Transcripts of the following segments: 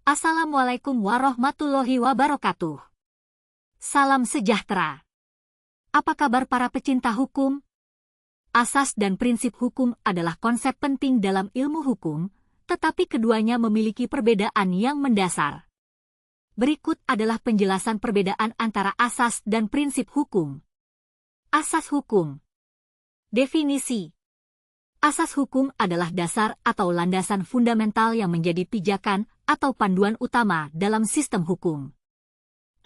Assalamualaikum warahmatullahi wabarakatuh. Salam sejahtera. Apa kabar para pecinta hukum? Asas dan prinsip hukum adalah konsep penting dalam ilmu hukum, tetapi keduanya memiliki perbedaan yang mendasar. Berikut adalah penjelasan perbedaan antara asas dan prinsip hukum. Asas hukum. Definisi. Asas hukum adalah dasar atau landasan fundamental yang menjadi pijakan atau panduan utama dalam sistem hukum.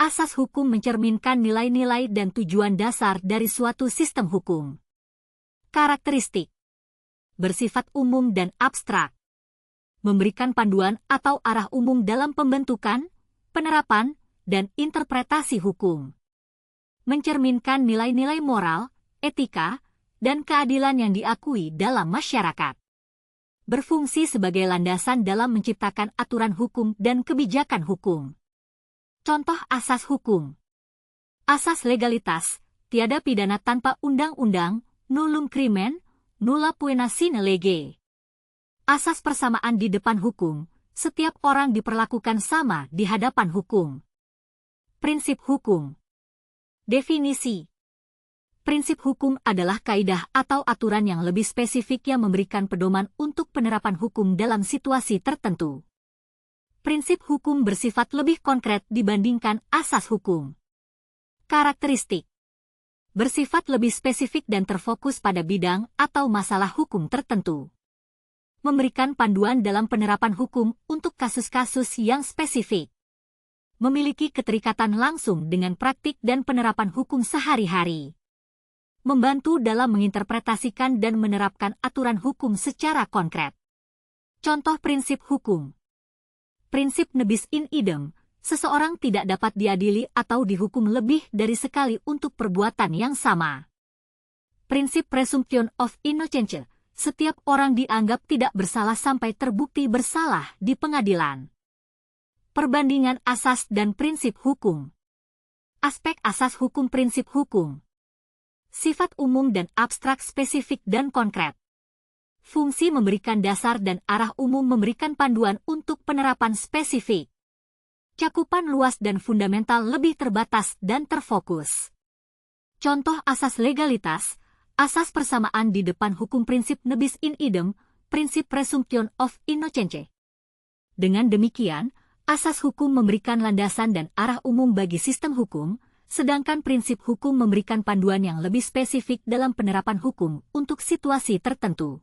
Asas hukum mencerminkan nilai-nilai dan tujuan dasar dari suatu sistem hukum. Karakteristik. Bersifat umum dan abstrak. Memberikan panduan atau arah umum dalam pembentukan, penerapan, dan interpretasi hukum. Mencerminkan nilai-nilai moral, etika, dan keadilan yang diakui dalam masyarakat. Berfungsi sebagai landasan dalam menciptakan aturan hukum dan kebijakan hukum. Contoh asas hukum. Asas legalitas, tiada pidana tanpa undang-undang, nullum crimen, nulla poena sine lege. Asas persamaan di depan hukum, setiap orang diperlakukan sama di hadapan hukum. Prinsip hukum. Definisi. Prinsip hukum adalah kaidah atau aturan yang lebih spesifik yang memberikan pedoman untuk penerapan hukum dalam situasi tertentu. Prinsip hukum bersifat lebih konkret dibandingkan asas hukum. Karakteristik. Bersifat lebih spesifik dan terfokus pada bidang atau masalah hukum tertentu. Memberikan panduan dalam penerapan hukum untuk kasus-kasus yang spesifik. Memiliki keterikatan langsung dengan praktik dan penerapan hukum sehari-hari. Membantu dalam menginterpretasikan dan menerapkan aturan hukum secara konkret. Contoh prinsip hukum. Prinsip nebis in idem, seseorang tidak dapat diadili atau dihukum lebih dari sekali untuk perbuatan yang sama. Prinsip presumption of innocence, setiap orang dianggap tidak bersalah sampai terbukti bersalah di pengadilan. Perbandingan asas dan prinsip hukum. Aspek asas hukum prinsip hukum. Sifat umum dan abstrak spesifik dan konkret. Fungsi memberikan dasar dan arah umum memberikan panduan untuk penerapan spesifik. Cakupan luas dan fundamental lebih terbatas dan terfokus. Contoh asas legalitas, asas persamaan di depan hukum prinsip nebis in idem, prinsip presumption of innocence. Dengan demikian, asas hukum memberikan landasan dan arah umum bagi sistem hukum, sedangkan prinsip hukum memberikan panduan yang lebih spesifik dalam penerapan hukum untuk situasi tertentu.